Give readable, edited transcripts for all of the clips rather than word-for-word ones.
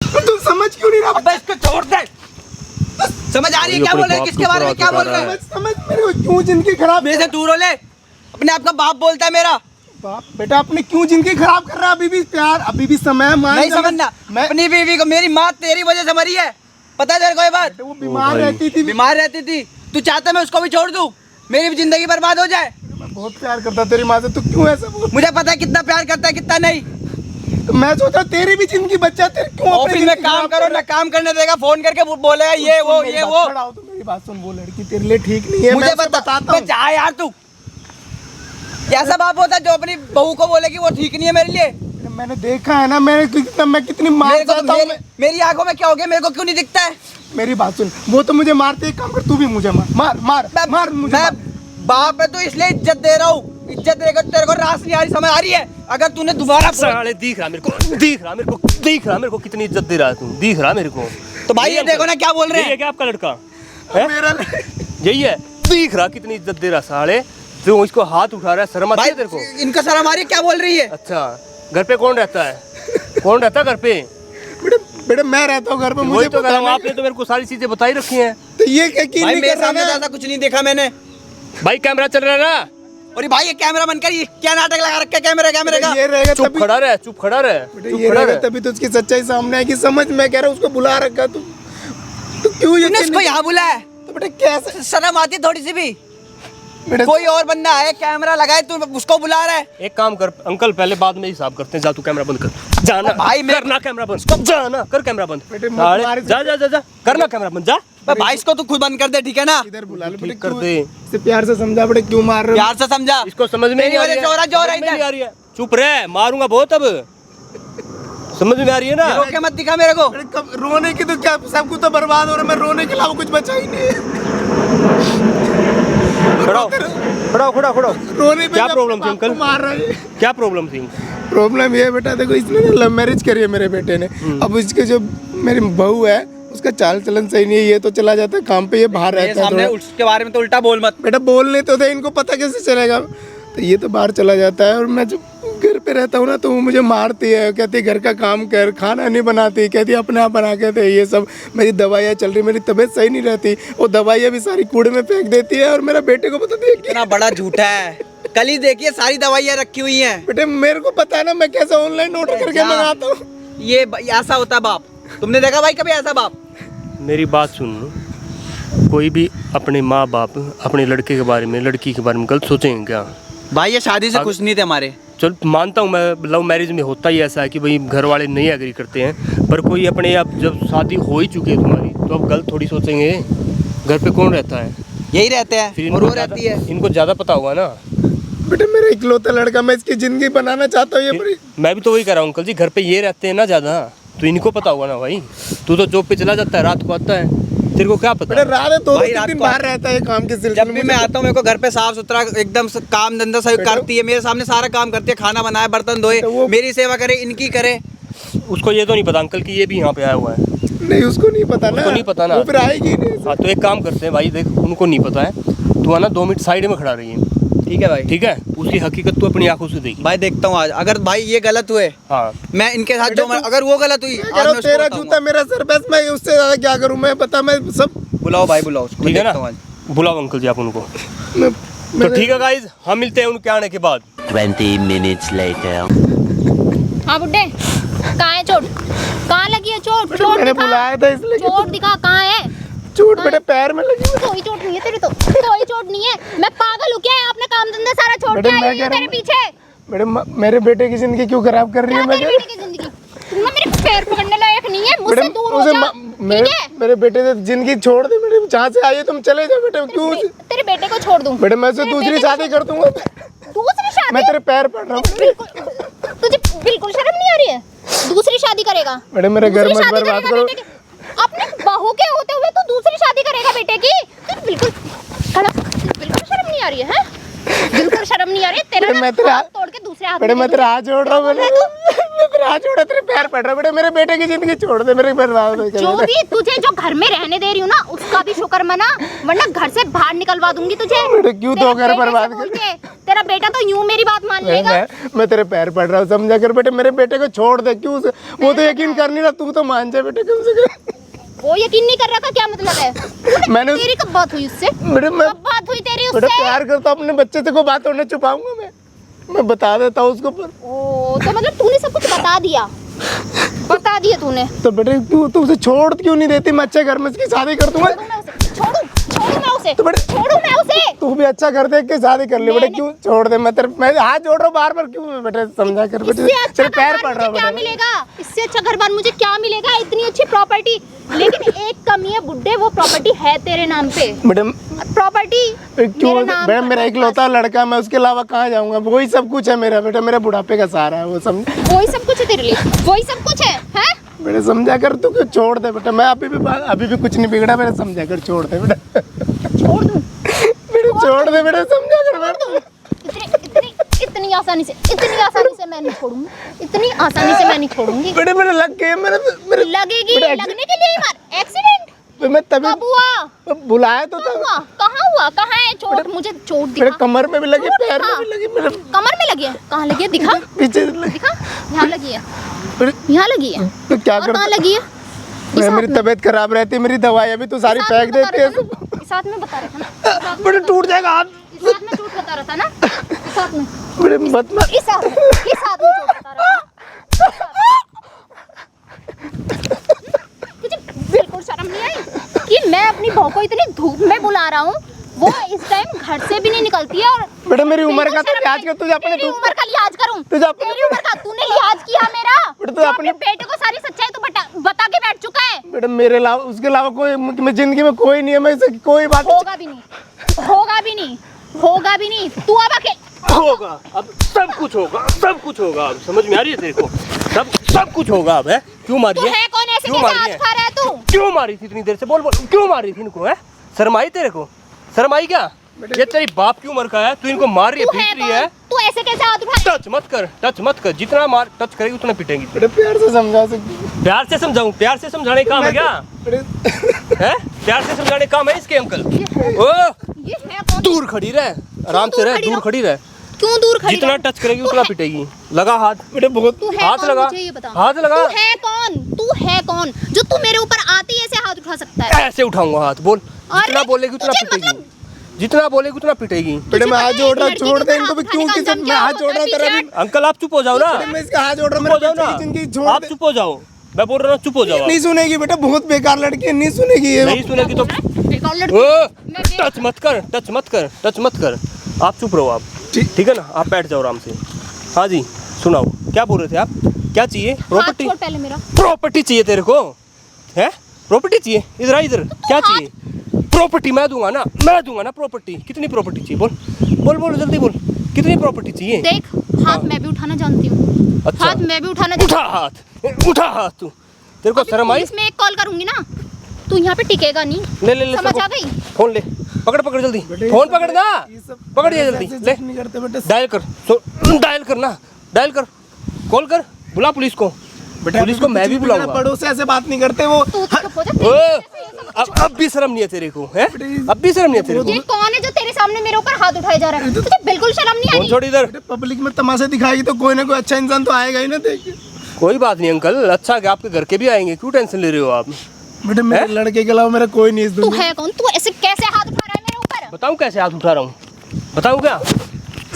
तू समझ क्यों नहीं रहा? अबे इसको छोड़ दे। समझ आ रही है क्या बोल रहे हैं? किसके बारे में क्या बोल रहे हैं? समझ मेरे को क्यों जिंदगी खराब। मेरे से दूर हो ले। अपने आप का बाप बोलता है मेरा। बाप बेटा अपनी क्यों जिंदगी खराब कर रहा है? अभी भी प्यार, अभी भी समय मान। नहीं समझना। मैं अपनी बीवी को, मेरी माँ तेरी वजह से मरी है, पता है तेरे को ये बात? वो बीमार रहती थी। बीमार रहती थी। तू चाहता मैं उसको भी छोड़ दूं, मेरी भी जिंदगी बर्बाद हो जाए? मैं बहुत प्यार करता तेरी माँ से, तू क्यों ऐसा बोल? मुझे पता है कितना प्यार करता है कितना नहीं। तो मैं सोचा तेरी भी जिंदगी बच्चा, तेरे क्यों ऑफिस में काम करो ना, काम करने देगा, फोन करके बोलेगा ये वो ये वो। तो मेरी बात सुन, वो लड़की तेरे लिए ठीक नहीं है। मुझे मैं उसे बताता बताता हूँ। जा यार तू। कैसा बाप होता है जो अपनी बहू को बोले कि वो ठीक नहीं है मेरे लिए? मैंने देखा है ना, मैं कितनी मार करता हूँ। मेरी आंखों में क्या हो गया? मेरे को क्यों नहीं दिखता है? मेरी बात सुन, वो तो मुझे मारते, एक काम कर तू भी मुझे मार मार मार मार मुझे मैं मार। बाप है तो इसलिए इज्जत दे रहा हूँ। इज्जत देकर तेरे को रास नहीं आ रही, समझ आ रही है? अगर तूने दोबारा साले दिख रहा मेरे को कितनी इज्जत दे रहा है तू, दिख रहा मेरे को। तो भाई ये देखो ना क्या बोल रहे यही है हैं। क्या आपका लड़का है? मेरा यही है, दिख रहा कितनी इज्जत दे रहा साले। जो इसको हाथ उठा रहा है, शर्म आती भाई है तेरे को? इनका शर्म आ रही है, क्या बोल रही है? अच्छा, घर पे कौन रहता है? कौन रहता है घर पे? बेटा मैं रहता हूँ घर पे, वही मुझे तो कह पता रहा हूँ, नहीं। आपने तो मेरे को सारी चीजें बताई रखी हैं। तो ये यकीन भाई नहीं मेरे कर रहा सामने ना। तो ऐसा कुछ नहीं देखा मैंने। भाई कैमरा चल रहा है ना? और भाई ये कैमरा बंद कर, ये क्या नाटक लगा रखा है कैमरे का? ये रहेगा चुप तभी, खड़ा रहे, चुप खड़ा रहे, बेटा चुप ये खड़ा रहेगा रहे। तभी तो उसकी सच्चाई सामने आएगी। समझ, मैं कह रहा हूँ उसको बुला रखा तू क्यों तूने यकीन उसको नहीं? यहाँ बुलाया है? तो बेटा कैसे शर्म आती है थोड़ी सी भी? बेटा कोई और बंदा है, कैमरा लगाए, तू उसको बुला रहा है? एक काम कर अंकल, पहले बाद में हिसाब करते हैं। जा तू कैमरा बंद कर, जाना भाई मैं करना कैमरा बंद, जाना कर कैमरा बंद। बेटे, मैं साले, तुम्हारे जा जा जा जा करना कैमरा बंद, जा। भाई इसको तू खुद बंद कर दे, ठीक है ना? इधर बुला ले बेटा, ठीक कर क्यों- दे। इसे प्यार से समझा बेटा, क्यों मार रहे हो? प्यार से समझा। इसको समझ में मेरी नहीं आ वजह रही से हो रहा है, जो हो रहा है समझ में नहीं इधर। आ रही है। चुप रहे, मारूंगा बहुत अब। समझ में आ रही है ना? रो के मत दिखा मेरे को। बेटे, कब रोने की तो क्या, सब कुछ तो बर्बाद हो रहा है। मैं रोने के अलावा कुछ बचा ही नहीं है। खड़ा रोने पे क्या भी प्रॉब्लम अपने थी बाप को अंकल? मार रहा है। क्या प्रॉब्लम थी? प्रॉब्लम ये है बेटा, देखो इसने ना लव मैरिज करी है मेरे बेटे ने। अब उसके जो मेरी बहू है उसका चाल चलन सही नहीं है। ये तो चला जाता है काम पे, ये बाहर मेरे रहता है सामने थोड़ा। उसके बारे में तो उल्टा बोल मत। बेटा बोलने तो दे, इनको पता कैसे चलेगा? तो ये तो बाहर चला जाता है और मैं जब घर पे रहता हूँ ना तो वो मुझे मारती है, कहती है घर का काम कर, खाना नहीं बनाती, कहती है अपने आप बना के दे। ये सब मेरी दवाइयाँ चल रही, मेरी तबीयत सही नहीं रहती, वो दवाइयाँ भी सारी कूड़े में फेंक देती है। और मेरा बेटे को पता नहीं कि इतना बड़ा झूठा है। कल ही देखिए सारी दवाइयाँ रखी हुई हैं। बेटे मेरे को पता है ना, मैं कैसे ऑनलाइन ऑर्डर करके मंगाता हूँ। ये ऐसा होता है बाप। तुमने देखा भाई कभी ऐसा बाप? मेरी बात सुन, कोई भी अपने माँ बाप अपने लड़के के बारे में, लड़की के बारे में गलत सोचेंगे क्या? भाई ये शादी से खुश नहीं थे हमारे। चल मानता हूँ मैं, लव मैरिज में होता ही ऐसा है कि भाई घर वाले नहीं एग्री करते हैं, पर कोई अपने अब जब शादी हो ही चुकी है तुम्हारी तो अब गलत थोड़ी सोचेंगे। घर पे कौन रहता है? यही रहते हैं फिर और वो इनको रहती है। इनको ज़्यादा पता होगा ना। बेटे मेरा इकलौता लड़का, मैं इसकी जिंदगी बनाना चाहता हूँ। ये बड़ी मैं भी तो वही कह रहा हूँ अंकल जी, घर पे ये रहते हैं ना ज़्यादा, तो इनको पता होगा ना भाई। तू तो जॉब पे चला जाता है, रात को आता है, तेरे को क्या पता? बेटा रात में भाई, 2-3 रात दिन को बाहर रहता है काम के सिलसिले जब में। भी मैं आता हूँ मेरे को घर पे साफ सुथरा एकदम काम धंधा सही करती है, मेरे सामने सारा काम करती है, खाना बनाए, बर्तन धोए, तो वो- मेरी सेवा करे, इनकी करे। उसको ये तो नहीं पता अंकल कि ये भी यहाँ पे आया हुआ है। नहीं उसको नहीं पता ना, उसको नहीं पता ना। वो फिर आएगी नहीं। हाँ तो एक काम करते हैं भाई, देख उनको नहीं पता है, तू है ना 2 मिनट साइड में खड़ा रही है, ठीक है भाई। ठीक है? उसकी हकीकत तू अपनी आंखों से देख। भाई देखता हूँ आज, अगर भाई ये गलत हुए हाँ मैं इनके साथ बेटा, जो अगर वो गलत हुई मैं आज कह रहा मैं हूँ, उसको तेरा बताऊंगा। जूता मेरा सर, बस मैं उससे ज्यादा क्या करूँ? मैं बता, मैं सब बुलाओ भाई बुलाओ उसको, ठीक है देखता हूँ ना, आज। बुलाओ अंकल जी आप उनको। मैं, तो ठीक है गाइज, हम मिलते हैं उनके आने के बाद। 20 minutes later. हाँ बुड्ढे, कहाँ है चोट? कहाँ लगी है चोट? चोट मैंने दिखा। बुलाया था इसलिए। चोट दिखा, कहाँ है? चोट बेटे पैर में लगी हुई। कोई चोट नहीं है तेरे तो, कोई चोट नहीं है। मैं पागल हूँ क्या? आपने काम धंधा सारा छोड़ बेटे, के मैं आई कह हूँ रहा तेरे हूँ- पीछे। बेटे मेरे बेटे की जिंदगी क्यों खराब कर रही क्या है? मैं तेरे कह बेटे की जिंदगी? तुम ना मेरे पैर पकड़ने लायक नहीं है, मुझसे बेटे दूर हो उसे जा। मेरे ठीक है? मेरे बेटे से जिंदगी छोड़ दे। मेरे जहाँ से आई है तुम चले जाओ बेटे। क्यों? तेरे बेटे को छोड़ दूँ? बेटे मैं उसे तेरे दूसरी बेटे को शादी कर दूंगा। दूसरी शादी? मैं तेरे पैर पड़ रहा हूँ। बिल्कुल, तुझे बिल्कुल शर्म नहीं आ रही है? दूसरी शादी करेगा? बेटे मेरे घर दूसरी मत शादी बर्बाद करेगा करो। बेटे की? अपने बहू के होते हुए तू दूसरी शादी करेगा बेटे की? तुझे बिल्कुल खड़ा, बिल्कुल शर्म नहीं आ रही है? बिल्कुल शर्म नहीं आ रही है? तेरा बेटे, ना मैं तेरा- हाथ तोड़ के दूसरे हाथ बेटे में मैं दे तेरा दूंगी। हाथ जोड़ रहा हूँ। मैं तेरा हाथ जोड़ा, तेरे पैर पड़ रहा है। बेटे मेरे बेटे की जिंदगी छोड़ दे, मेरे बर्बाद हो जो गया। भी तुझे जो घर में रहने दे रही हूँ ना, उसका भी शुक्र मना, वरना घर से बाहर निकलवा दूंगी तुझे। बेटे क्यों तो तेरे घर बेटे से बर्बाद बोल कर? के, तेरा मेरा बेटा तो यूं मेरी बात मान लेगा। मैं तेरे पैर पड़ रहा हूँ, समझा कर बेटे, मेरे बेटे को छोड़ दे। क्यों वो तो यकीन कर नहीं रहा, तू तो मान जा बेटे कम से कम। वो यकीन नहीं कर रहा था, क्या मतलब है? मैंने तेरी कब बात हुई उससे? बेटे मैं कब बात हुई तेरी बेटा उससे? प्यार करता हूँ अपने बच्चे से, कोई बात होने छुपाऊंगा मैं बता देता हूँ उसको। पर ओ तो मतलब तूने सब कुछ बता दिया, बता दिया तूने। तो बेटे क्यों तू उसे छोड़ क्यों नहीं देती? मैं अच्छे घर में उसकी शादी कर दूंगा। छोड़ू मैं उसे, तो बेटे छोड़ू मैं उसे। तू भी अच्छा घर देख के शादी कर ले बेटे। क्यों छोड़ दे? मैं हाथ जोड़ रहा हूँ बार बार। क्यों बेटे समझा कर बेटे, इससे अच्छा तेरे पैर घर पड़ रहा मुझे क्या हूँ मिलेगा? इससे अच्छा घर बार मुझे क्या मिलेगा? इतनी अच्छी प्रॉपर्टी, लेकिन एक कमी है बुड्ढे, वो प्रॉपर्टी है तेरे नाम पे। मैडम प्रॉपर्टी क्यों मैडम? मेरा इकलौता लड़का, मैं उसके अलावा कहाँ जाऊंगा? वही सब कुछ है मेरा बेटा, मेरे बुढ़ापे का सहारा है वो। समझ वही सब कुछ है तेरे लिए, वही सब कुछ है, हैं? बेटे समझा कर, तू क्यों छोड़ दे बेटा। मैं अभी भी कुछ नहीं बिगड़ा मेरा, समझा कर छोड़ दे बेटा। छोड़ दूं? बेटे छोड़ दे बेटा, समझा कर बेटा। इतनी आसानी से मैं नहीं छोड़ूंगी, इतनी आसानी से मैं नहीं छोड़ूंगी। बेटे मेरे लग गए, मेरे लगेगी, बेटा, लगने के लिए ही मार। एक्सीडेंट मैं तभी कब हुआ? बुलाया तो कहाँ था। हुआ? कहाँ हुआ? कहाँ है चोट? मुझे चोट मेरे दिखा। कमर में भी लगी, चोट पैर में दिखा। भी लगी, मेरे कमर में लगी है? कहाँ लगी है? दिखा, पीछे लगी। दिखा। यहाँ लगी है, बेटे यहाँ लगी है। तो क्या और कहाँ कर? लगी है? मेरी तबीयत खराब रहती है, मेरी दवाई अभी तो सारी फेंक देती है। साथ में बता रहा था ना? बेटे टूट जाएगा हाथ। साथ में चोट बता रहा था ना? साथ में, बेटे मत मत। इस साथ में चोट बता रहा था ना? तुझे बिल्कुल शर्म नहीं आई कि मैं अपनी बहू को इतनी धूप में बुला रहा हूँ? वो इस टाइम घर से भी नहीं निकलती है। और बेटा मेरी उम्र का तो बिल्कुल लिहाज शर्म कर, तुझे अपने तेरी उम्र का लिहाज करूं? तुझे अपने- तेरी उम्र का तूने लिहाज किया मेरा? बेटा, जो अपने बेटे को सारी सच्चाई तो बता के बैठ चुका है। बेटा मेरे अलावा, उसके अलावा कोई मैं जिंदगी में कोई नहीं है, मैं इसे कोई बात होगा भी नहीं, होगा भी नहीं, होगा भी नहीं। तू अब होगा, अब सब कुछ होगा, सब कुछ होगा। अब समझ में आ रही है तेरे को? सब कुछ होगा अब, है? क्यों मारी तू है? है कौन? ऐसे क्यों कैसे मारी हाथ है? खा रहा है तू? क्यों मारी थी इतनी देर से? बोल क्यों मारी थी इनको? है शर्म आई तेरे को? शर्म आई क्या? ये तेरी बाप की उम्र का है, तू इनको मार रही है, तू पीट रही कौन? है। तू ऐसे कैसे हाथ उठा? टच मत कर, जितना मार टच करेगी उतना पिटेगी। बेटा प्यार से समझा सकती। प्यार से समझाऊं? प्यार से समझाने का काम है क्या? है प्यार से समझाने का काम है इसके अंकल? ओ ये है कौन? दूर खड़ी रह, आराम से रह, दूर खड़ी रह। क्यों दूर खड़ी जितना है? टच करेगी उतना पिटेगी। लगा हाथ बेटे, बहुत तू है हाथ कौन? लगा, मुझे ये बता। हाथ लगा। तू है कौन? तू है कौन जो तू मेरे ऊपर आते ही ऐसे हाथ उठा सकता है? ऐसे उठाऊंगा हाथ। बोल, जितना अरे, बोलेगी उतना तुझे पिटेगी, मतलब- जितना बोलेगी उतना पिटेगी। बेटे मैं हाथ जोड़ रहा, लड़की छोड़ के दे ऊपर इनको भी। हाथ क्यों उठाने का किसी मैं हाथ जोड़ रहा हूँ तेरा भी। अंकल आप चुप हो जाओ ना, मैं इसका हाथ जोड़ रहा हूँ, चुप हो जाओ मेरे ना, बेटे की जिंदगी छोड़ आप दे। चुप हो जाओ। मैं बोल रहा हूँ चुप हो जाओ। नहीं सुनेगी बेटा, बहुत बेकार लड़की है, नहीं सुनेगी ये। नहीं सुनेगी तो बेकार लड़की। ओ टच मत कर, टच मत कर, टच मत कर। आप चुप रहो आप, ठीक है ना? आप बैठ जाओ आराम से। हाँ जी सुनाओ, क्या बोल रहे थे आप? क्या चाहिए? हाथ प्रॉपर्टी? छोड़ पहले मेरा। प्रॉपर्टी चाहिए तेरे को? है प्रॉपर्टी चाहिए? इधर आ, इधर। क्या चाहिए? प्रॉपर्टी मैं दूंगा ना प्रॉपर्टी। कितनी प्रॉपर्टी चाहिए? बोल जल्दी बोल, कितनी प्रॉपर्टी चाहिए? देख, हाथ मैं भी उठाना जानती हूँ। अच्छा। हाथ मैं भी उठाना जानती उठा हाथ तू। तेरे को अभी शर्म आई? पुलिस में एक कॉल करूंगी ना, तू यहाँ पे टिकेगा नहीं। ले समझ सबको- आ गई? फोन ले, पकड़ जल्दी, फोन पकड़ ना, पकड़ ये जल्दी ले। नहीं करते बेटा। डायल कर, कॉल कर, बुला पुलिस को। पुलिस को मैं भी बुलाऊंगा। बड़ों से ऐसे बात नहीं करते वो। तू चुप हो जा। ओ, अब भी शर्म नहीं है तेरे को? है अब भी शर्म नहीं है तेरे को? ये कौन है जो तेरे सामने मेरे ऊपर हाथ उठाए जा रहा है? तुझे बिल्कुल शर्म नहीं फोन आई? छोड़ इधर। पब्लिक में तमाशे दिखाएगी तो कोई ना कोई अच्छा इंसान तो आएगा ही ना। देख कोई बात नहीं अंकल, अच्छा है, आपके घर के भी आएंगे, क्यों टेंशन ले रहे हो आप? बेटे मेरे लड़के के अलावा मेरा कोई नहीं इस तू दुनिया। है कौन? तू ऐसे कैसे हाथ उठा रहा है मेरे ऊपर? बताऊं कैसे हाथ उठा रहा हूँ? बताऊं क्या?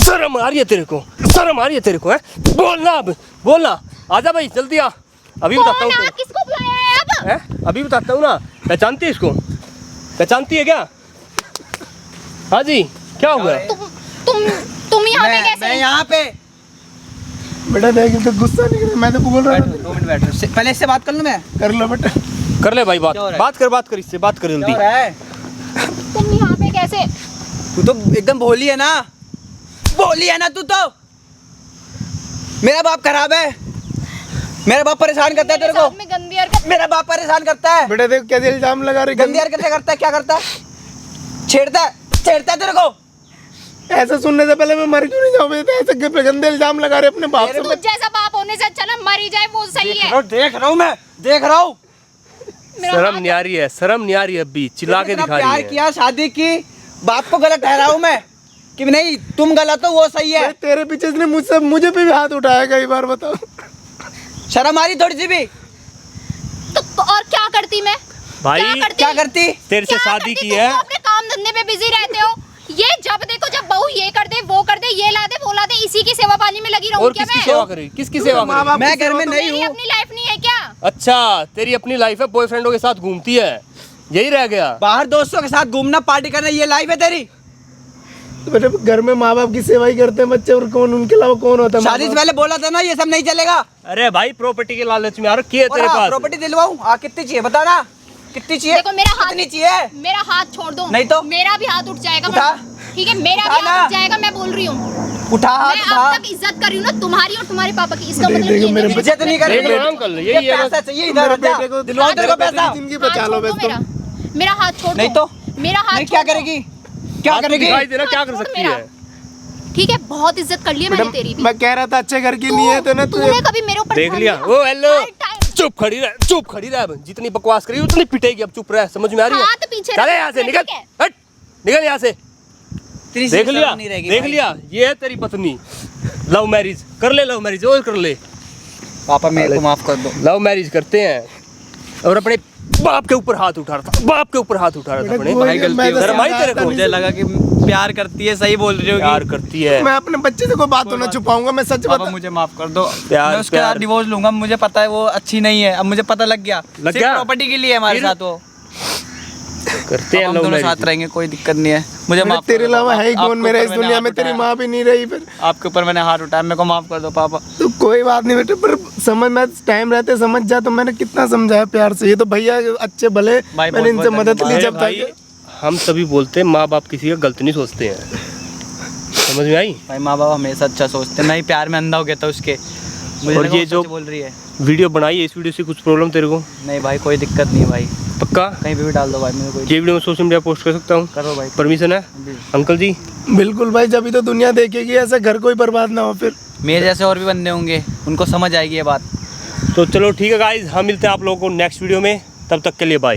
शर्म आ रही है तेरे को? शर्म आ रही है तेरे को? है बोलना, अब बोलना। आजा भाई जल्दी आ, अभी बताता हूँ कौन है? तेरे किसको बुलाया है अब? को। है अभी बताता हूँ ना। पहचानती है इसको? पहचानती है क्या? हाँ जी क्या हुआ? तुम यहाँ पे कैसे? मैं यहाँ पे बेटा देख तो गुस्सा नहीं कर, मैं तो बोल रहा बैठो, था। 2 मिनट बैठो। पहले इससे बात कर लूँ मैं? कर लो बेटा। कर ले भाई बात, क्या हो रहा है? बात कर इससे, बात कर जल्दी। क्या हो रहा है? तुम यहाँ पे कैसे? तू तो एकदम भोली है ना, भोली है ना तू तो। मेरा बाप खराब है, मेरा बाप परेशान करता है तेरे मेरे को। साथ में गंदी हरकत। मेरा बाप परेशान करता है। बेटा देख कैसे इल्जाम लगा रही। गंदी हरकतें करता है, क्या करता है? छेड़ता है तेरे को। ऐसा सुनने से पहले मैं मर क्यों नहीं जाऊँ बेटा? ऐसे गंदे इल्जाम लगा रहे अपने बाप से। तू जैसा बाप होने से अच्छा ना मर ही जाए, वो सही है। देख रहा हूँ मैं, देख रहा हूँ। मेरा शर्म हाथ- नहीं आ रही है? शर्म नहीं आ रही है? अभी चिल्ला के इतना दिखा प्यार रही है। किया, शादी की, बाप को गलत ठहराऊं मैं? कि नहीं तुम गलत हो वो सही है। भाई तेरे पीछे इसने मुझे पे भी हाथ उठाया कई बार, बताओ। शर्म आ रही थोड़ी सी भी? तो और क्या करती मैं? भाई क्या करती? तेरे से क्या शादी करती? की तुम है। तो अपने काम धंधे में बिजी रहते हो। ये जब देखो जब बहू ये कर दे वो कर दे, ये ला दे वो ला दे, इसी की सेवा पानी में लगी रहूं और क्या किसकी मैं? सेवा करेगी? किसकी सेवा माँ करेगी? बाप मैं की घर में सेवा तो- नहीं मेरी हूँ। अपनी लाइफ नहीं है क्या? अच्छा तेरी अपनी लाइफ है, बॉयफ्रेंडों के साथ घूमती है, यही रह गया। बाहर दोस्तों के साथ घूमना पार्टी करना ये लाइफ है तेरी? तो बेटे घर में माँ बाप की सेवा ही करते हैं बच्चे, और कौन उनके अलावा कौन होता है? माँ शादी से बाप? पहले बोला था ना ये सब नहीं चलेगा। अरे भाई प्रॉपर्टी के लालच में आ रखी है तेरे पास। प्रॉपर्टी दिलवाऊं? कितनी चाहिए बता ना, कितनी चाहिए? देखो मेरा हाथ कितनी चाहिए? मेरा हाथ छोड़ दो, नहीं तो? मेरा भी हाथ उठ जाएगा। उठा। ठीक है मेरा उठा भी हाथ ना। उठ जाएगा, मैं बोल रही हूँ। उठा मैं हाथ अब उठा। तक इज्जत कर रही हूँ ना तुम्हारी और तुम्हारे पापा की, इसका देख, मतलब देखो ये मेरे नहीं बच्चे इज्जत नहीं कर देख रही। लो अंकल, यही है पैसा बस। चाहिए मेरे इधर बेटे को दिलवा दो पैसा। जिंदगी हाथ बचा लो छोड़ दो बस तुम। मेरा हाथ छोड़ दो। नहीं तो? मेरा हाथ नहीं क्या छोड़ दो। करेगी? क्या आपको करेगी? दिखाई देना क्या कर छोड़ सकती मेरा। है। ठीक है बहुत इज्जत कर ली है मैंने बेटा, तेरी भी। मैं कह रहा था अच्छे घर की नहीं है तो ना तूने तुझे कभी मेरे ऊपर देख ध्यान लिया? दिया? ओ हेलो, हर टाइम चुप खड़ी रह, चुप खड़ी रह। जितनी बकवास करी उतनी पिटेगी, अब चुप रह। समझ में आ रही है? हाथ पीछे चले रख, यहाँ से, ठीक निकल है? हट, निकल यहाँ से। तेरी देख शर्म लिया, नहीं रहेगी देख भाई। लिया, ये है तेरी पत्नी। लव मैरिज कर ले, लव मैरिज और कर ले। पापा मेरे को माफ कर दो। लव मैरिज करते हैं और अपने बाप के ऊपर हाथ उठा रहा था, बाप के ऊपर हाथ उठा रहा था अपने। कोई भाई नहीं, गलती मैं हो तो शर्म आई तेरे को? मुझे लगा कि प्यार करती है, सही बोल रही प्यार होगी। करती है। मैं अपने बच्चे से कोई बात तो ना छुपाऊंगा, मैं सच पापा बता। मुझे माफ कर दो। प्यार- मैं उसके प्यार। साथ डिवोर्स लूंगा, मुझे पता है वो अच्छी नहीं है। अब मुझे पता लग गया। लग सिर्फ गया? प्रॉपर्टी के लिए हमारे फिर? साथ वो। करते अब हैं हम लव दोनों साथ मैरिज। रहेंगे, कोई दिक्कत नहीं है। मुझे माफ तेरे कर दो अलावा पापा। है ही कौन आपके मेरा ऊपर इस मैंने दुनिया हाथ में? तेरी उठाया। माँ भी नहीं रही फिर। आपके ऊपर मैंने हाथ उठाया, मेरे को माफ कर दो पापा। तो कोई बात नहीं बेटे, पर समझ में टाइम रहते समझ जा। तो मैंने कितना समझाया प्यार से। ये तो भैया अच्छे भले, भाई, मैंने बहुत इनसे बहुत मदद ली धन्यवाद। जब भाई तक। हम सभी बोलते हैं माँ बाप किसी का गलत नहीं सोचते हैं। समझ में आई? भाई माँ बाप हमेशा अच्छा सोचते हैं। मैं ही प्यार में अंधा हो गया था उसके। मुझे और लगा ये वो जो सच बोल रही है। वीडियो बनाई है, इस वीडियो से कुछ प्रॉब्लम तेरे को? नहीं भाई कोई दिक्कत नहीं भाई, पक्का? कहीं पे भी डाल दो भाई, मुझे कोई ये वीडियो मैं सोशल मीडिया पोस्ट कर सकता हूँ? करो भाई। परमिशन है जी। अंकल जी? बिल्कुल भाई, जब तो दुनिया देखेगी ऐसा घर कोई बर्बाद ना हो फिर। मेरे जैसे और भी बंदे होंगे, उनको समझ आएगी ये बात। तो चलो ठीक है गाइज, हम मिलते हैं आप लोगों को नेक्स्ट वीडियो में। तब तक के लिए बाय।